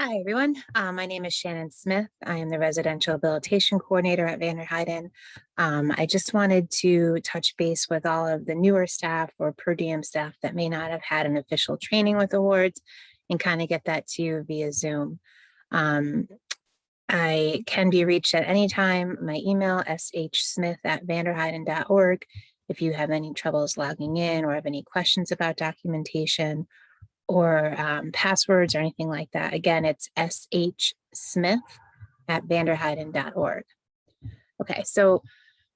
Hi, everyone. My name is Shannon Smith. I am the Residential Habilitation Coordinator at Vanderheiden. I just wanted to touch base with all of the newer staff or per diem staff that may not have had an official training with awards and kind of get that to you via Zoom. I can be reached at any time. My email, shsmith@vanderheiden.org. If you have any troubles logging in or have any questions about documentation, or passwords or anything like that. Again, it's shsmith@vanderheiden.org. Okay, so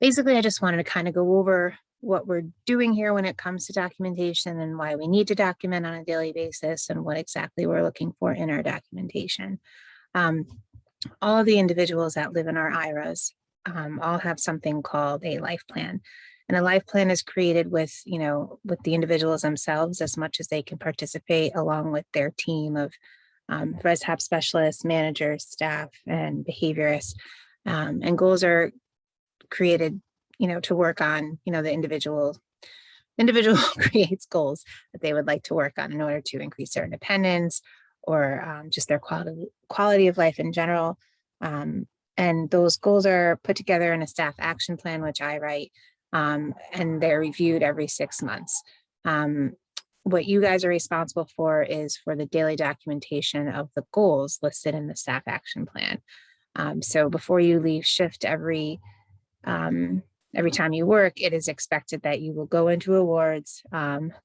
basically I just wanted to kind of go over what we're doing here when it comes to documentation and why we need to document on a daily basis and what exactly we're looking for in our documentation. All of the individuals that live in our IRAs all have something called a life plan. And a life plan is created with the individuals themselves as much as they can participate along with their team of ResHab specialists, managers, staff, and behaviorists. And goals are created, to work on, the individual creates goals that they would like to work on in order to increase their independence or just their quality of life in general. And those goals are put together in a staff action plan, which I write. And they're reviewed every 6 months. What you guys are responsible for is for the daily documentation of the goals listed in the staff action plan. So before you leave shift every time you work, it is expected that you will go into awards,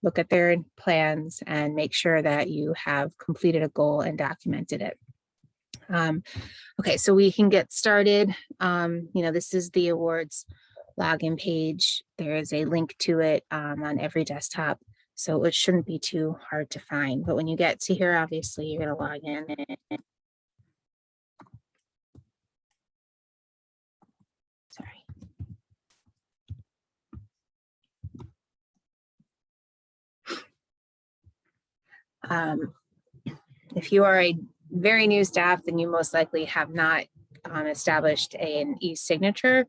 look at their plans, and make sure that you have completed a goal and documented it. Okay, so we can get started. This is the awards login page. There is a link to it on every desktop, so it shouldn't be too hard to find. But when you get to here, obviously you're going to log in. Sorry. If you are a very new staff, then you most likely have not established an e-signature.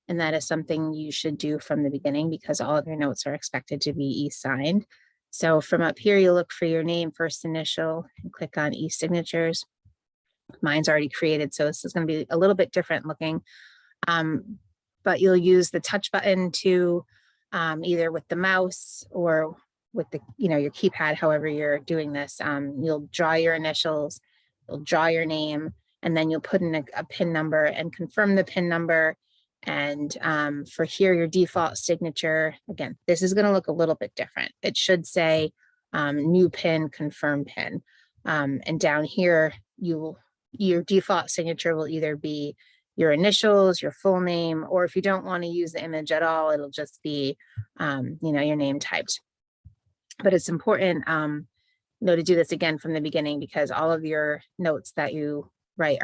And that is something you should do from the beginning because all of your notes are expected to be e-signed. So from up here, you look for your name, first initial, and click on e-signatures. Mine's already created, so this is going to be a little bit different looking. But you'll use the touch button to either with the mouse or with the, your keypad, however you're doing this. You'll draw your initials, you'll draw your name, and then you'll put in a PIN number and confirm the PIN number. And for here, your default signature, again, this is going to look a little bit different. It should say new PIN, confirm PIN. And down here, your default signature will either be your initials, your full name, or if you don't want to use the image at all, it'll just be, your name typed. But it's important, to do this again from the beginning because all of your notes that you write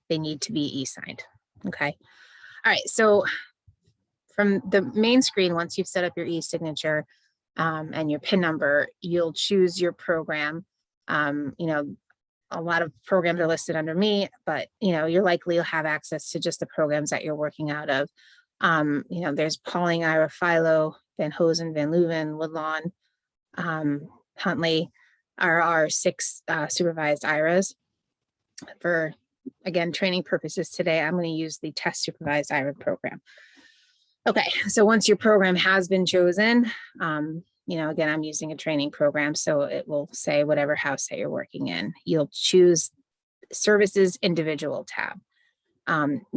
they need to be e-signed. Okay. All right, so from the main screen, once you've set up your e-signature and your PIN number, you'll choose your program. A lot of programs are listed under me, but you're likely to have access to just the programs that you're working out of. There's Pauling, Ira, Philo, Van Hosen, Van Leuven, Woodlawn, Huntley are our 6 supervised IRAs. For again, training purposes today, I'm going to use the test supervised IRA program. Okay, so once your program has been chosen, again, I'm using a training program, so it will say whatever house that you're working in. You'll choose services individual tab.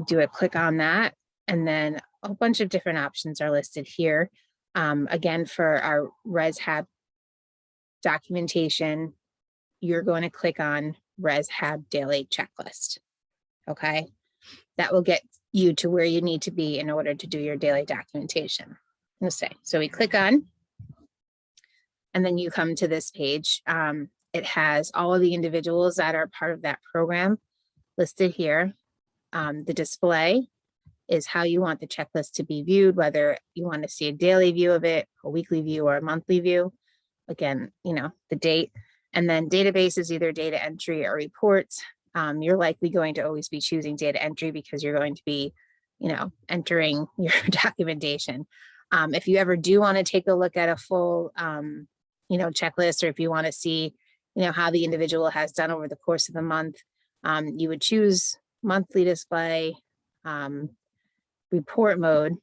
Do a click on that, and then a bunch of different options are listed here. Again, for our ResHab documentation, you're going to click on ResHab daily checklist. Okay, that will get you to where you need to be in order to do your daily documentation. Let's say, so we click on, and then you come to this page. It has all of the individuals that are part of that program listed here. The display is how you want the checklist to be viewed, whether you want to see a daily view of it, a weekly view, or a monthly view. Again, the date, and then database is either data entry or reports. You're likely going to always be choosing data entry because you're going to be, entering your documentation. If you ever do want to take a look at a full, checklist, or if you want to see, how the individual has done over the course of the month. You would choose monthly display, report mode,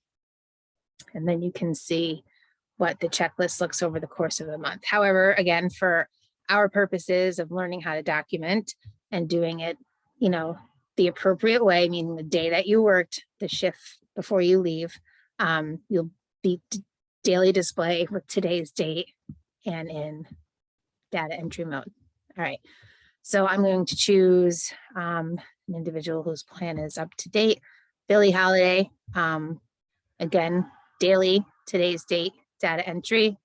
and then you can see what the checklist looks over the course of the month. However, again, for our purposes of learning how to document and doing it, the appropriate way, meaning the day that you worked, the shift before you leave, you'll be daily display with today's date and in data entry mode. All right, so I'm going to choose an individual whose plan is up to date, Billie Holiday. Again, daily, today's date, data entry.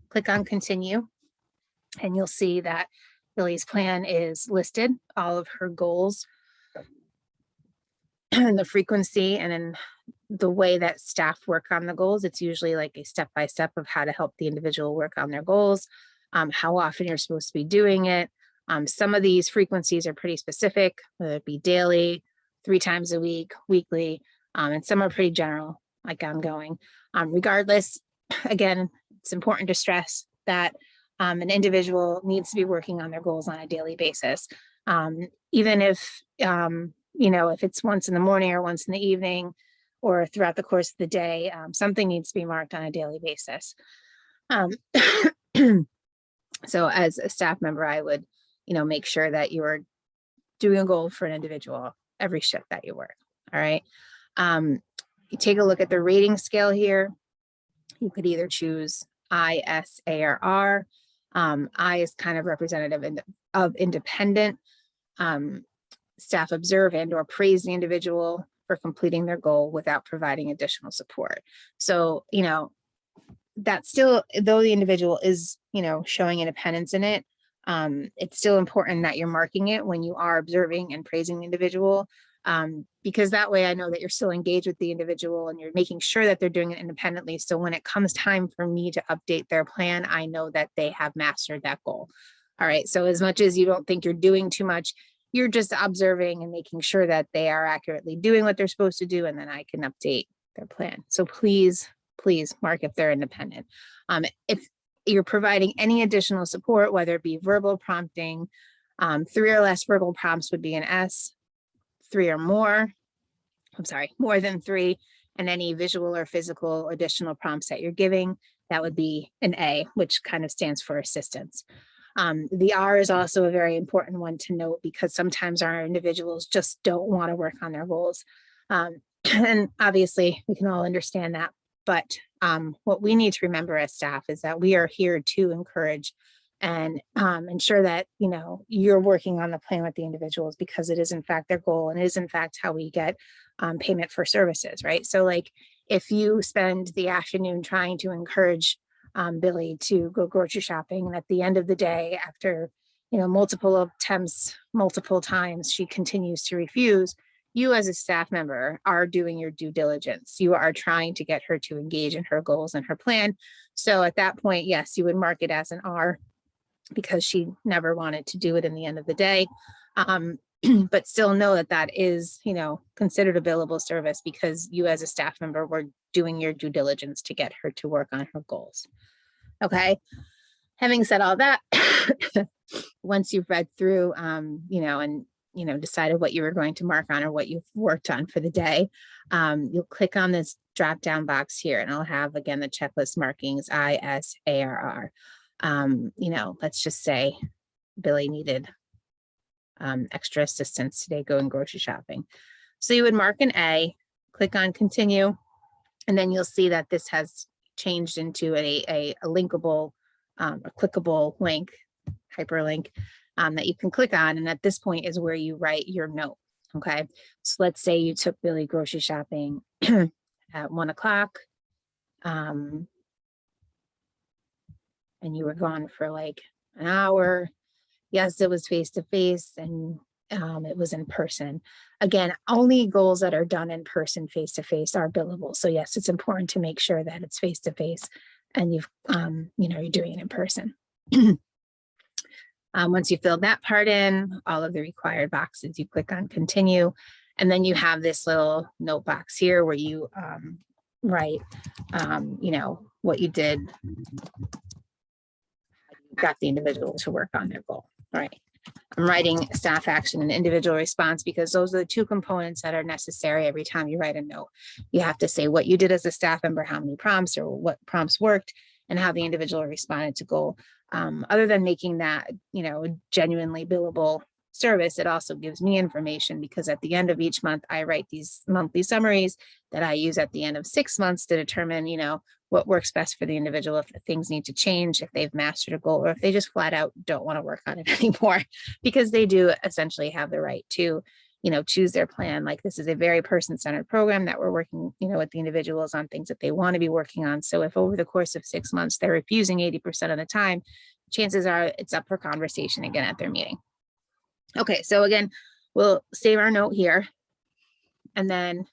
Click on continue, and you'll see that Billie's plan is listed, all of her goals, and the frequency, and then the way that staff work on the goals. It's usually like a step-by-step of how to help the individual work on their goals, how often you're supposed to be doing it. Some of these frequencies are pretty specific, whether it be daily, 3 times a week, weekly, and some are pretty general, like ongoing. Regardless, again, it's important to stress that an individual needs to be working on their goals on a daily basis. Even if, if it's once in the morning or once in the evening or throughout the course of the day, something needs to be marked on a daily basis. So as a staff member, I would, make sure that you are doing a goal for an individual every shift that you work. All right. You take a look at the rating scale here. You could either choose I, S, A, or R. I is kind of representative of independent. Staff observe and or praise the individual for completing their goal without providing additional support. So, that's still, though the individual is, showing independence in it, it's still important that you're marking it when you are observing and praising the individual, because that way I know that you're still engaged with the individual and you're making sure that they're doing it independently. So when it comes time for me to update their plan, I know that they have mastered that goal. All right. So as much as you don't think you're doing too much, you're just observing and making sure that they are accurately doing what they're supposed to do. And then I can update their plan. So please mark if they're independent. If you're providing any additional support, whether it be verbal prompting, 3 or less verbal prompts would be an S, 3 or more, more than 3, and any visual or physical additional prompts that you're giving, that would be an A, which kind of stands for assistance. The R is also a very important one to note because sometimes our individuals just don't want to work on their goals. And obviously we can all understand that. But what we need to remember as staff is that we are here to encourage and ensure that, you're working on the plan with the individuals because it is in fact their goal and it is in fact how we get payment for services, right? So like if you spend the afternoon trying to encourage Billie to go grocery shopping, and at the end of the day, after, multiple attempts, multiple times, she continues to refuse, you as a staff member are doing your due diligence. You are trying to get her to engage in her goals and her plan. So at that point, yes, you would mark it as an R because she never wanted to do it in the end of the day. But still know that that is, considered a billable service because you as a staff member were doing your due diligence to get her to work on her goals. Okay. Having said all that, once you've read through, and decided what you were going to mark on or what you've worked on for the day, you'll click on this drop down box here and I'll have, again, the checklist markings I, S, A, or R. Let's just say Billie needed extra assistance today going grocery shopping. So you would mark an A, click on continue, and then you'll see that this has changed into a linkable, a clickable link, hyperlink, that you can click on. And at this point is where you write your note. Okay. So let's say you took Billie grocery shopping at 1 o'clock. And you were gone for like an hour. Yes, it was face-to-face and it was in person. Again, only goals that are done in person, face-to-face, are billable. So yes, it's important to make sure that it's face-to-face and you've, you're doing it in person. Once you fill that part in, all of the required boxes, you click on continue, and then you have this little note box here where you write, what you did, got the individual to work on their goal. All right. I'm writing staff action and individual response because those are the two components that are necessary every time you write a note. You have to say what you did as a staff member, how many prompts or what prompts worked, and how the individual responded to goal. Other than making that, genuinely billable service, it also gives me information because at the end of each month, I write these monthly summaries that I use at the end of 6 months to determine, what works best for the individual, if things need to change, if they've mastered a goal, or if they just flat out don't want to work on it anymore, because they do essentially have the right to, choose their plan. Like, this is a very person-centered program that we're working, with the individuals on things that they want to be working on. So if over the course of 6 months, they're refusing 80% of the time, chances are it's up for conversation again at their meeting. Okay, so again, we'll save our note here, and then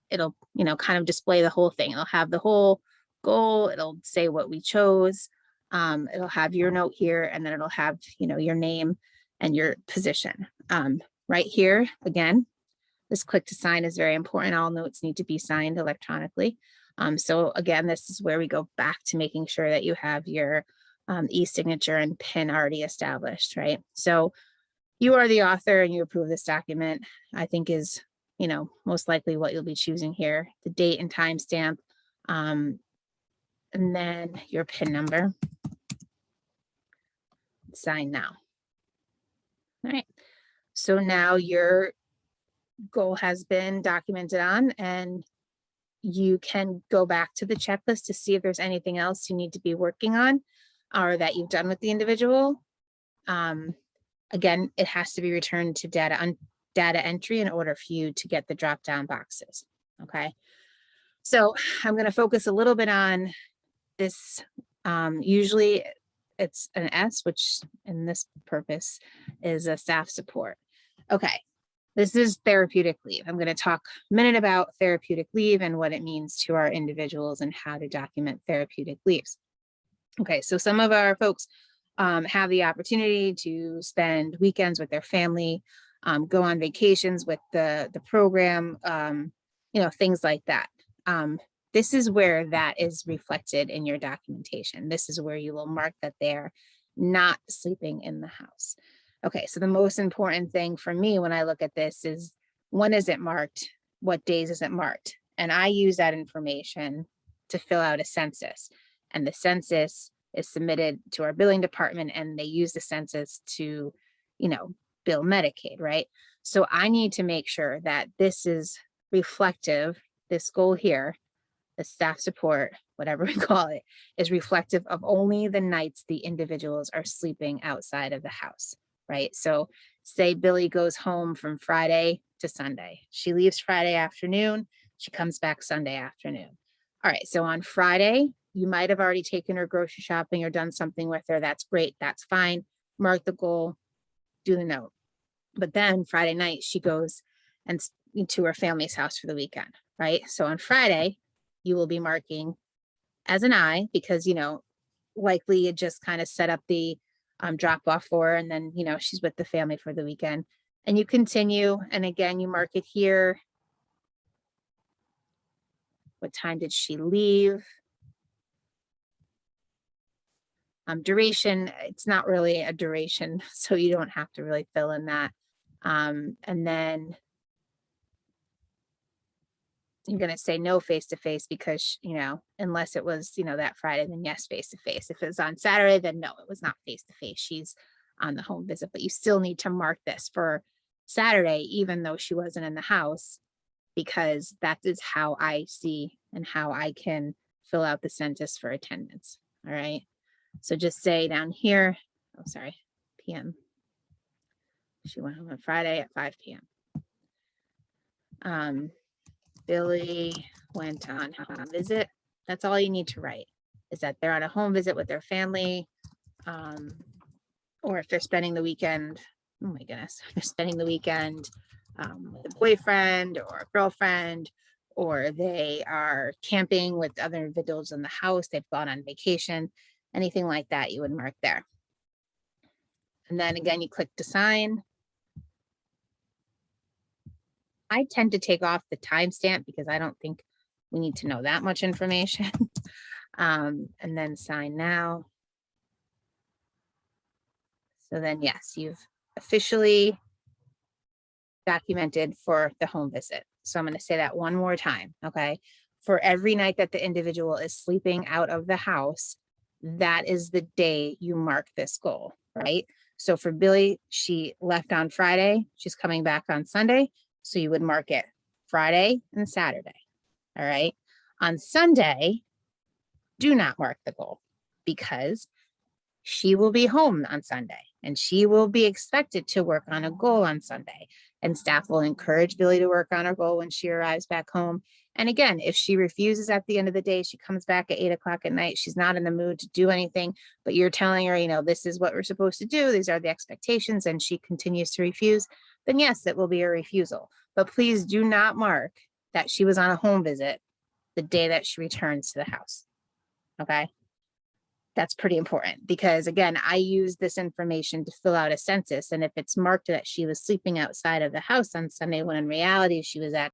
it'll, kind of display the whole thing. It'll have the whole goal. It'll say what we chose. It'll have your note here, and then it'll have, your name and your position. Right here, again, this click to sign is very important. All notes need to be signed electronically. So again, this is where we go back to making sure that you have your e-signature and PIN already established, right? So you are the author and you approve this document, I think is, most likely what you'll be choosing here, the date and timestamp, and then your PIN number. Sign now. All right. So now your goal has been documented on, and you can go back to the checklist to see if there's anything else you need to be working on or that you've done with the individual. Again, it has to be returned to data entry in order for you to get the drop-down boxes. Okay. So I'm going to focus a little bit on this. Usually it's an S, which in this purpose is a staff support. Okay. This is therapeutic leave. I'm going to talk a minute about therapeutic leave and what it means to our individuals and how to document therapeutic leaves. Okay. So some of our folks have the opportunity to spend weekends with their family, go on vacations with the program, things like that. This is where that is reflected in your documentation. This is where you will mark that they're not sleeping in the house. Okay, so the most important thing for me when I look at this is, when is it marked? What days is it marked? And I use that information to fill out a census. And the census is submitted to our billing department, and they use the census to, bill Medicaid, right? So I need to make sure that this is reflective, this goal here, the staff support, whatever we call it, is reflective of only the nights the individuals are sleeping outside of the house, right? So say Billy goes home from Friday to Sunday. She leaves Friday afternoon. She comes back Sunday afternoon. All right, so on Friday, you might have already taken her grocery shopping or done something with her. That's great. That's fine. Mark the goal, do the note. But then Friday night, she goes and to her family's house for the weekend, right? So on Friday, you will be marking as an I, because, likely you just kind of set up the drop off for her, and then, she's with the family for the weekend, and you continue. And again, you mark it here. What time did she leave? Duration, it's not really a duration, so you don't have to really fill in that. And then you're going to say no face-to-face because, unless it was, that Friday, then yes, face-to-face. If it was on Saturday, then no, it was not face-to-face. She's on the home visit, but you still need to mark this for Saturday, even though she wasn't in the house, because that is how I see and how I can fill out the census for attendance. All right. So just say down here, PM. She went home on Friday at 5 p.m. Billy went on a visit. That's all you need to write, is that they're on a home visit with their family. Or if they're spending the weekend, oh my goodness, they're spending the weekend with a boyfriend or a girlfriend, or they are camping with other individuals in the house, they've gone on vacation, anything like that, you would mark there. And then again, you click to sign. I tend to take off the timestamp because I don't think we need to know that much information. And then sign now. So then, yes, you've officially documented for the home visit. So I'm going to say that one more time. Okay. For every night that the individual is sleeping out of the house, that is the day you mark this goal, right? So for Billy, she left on Friday. She's coming back on Sunday. So you would mark it Friday and Saturday. All right. On Sunday, do not mark the goal because she will be home on Sunday and she will be expected to work on a goal on Sunday. And staff will encourage Billy to work on her goal when she arrives back home. And again, if she refuses at the end of the day, she comes back at 8 o'clock at night, she's not in the mood to do anything, but you're telling her, you know, this is what we're supposed to do. These are the expectations, and she continues to refuse, then yes, it will be a refusal. But please do not mark that she was on a home visit the day that she returns to the house. Okay. That's pretty important because again, I use this information to fill out a census. And if it's marked that she was sleeping outside of the house on Sunday, when in reality she was at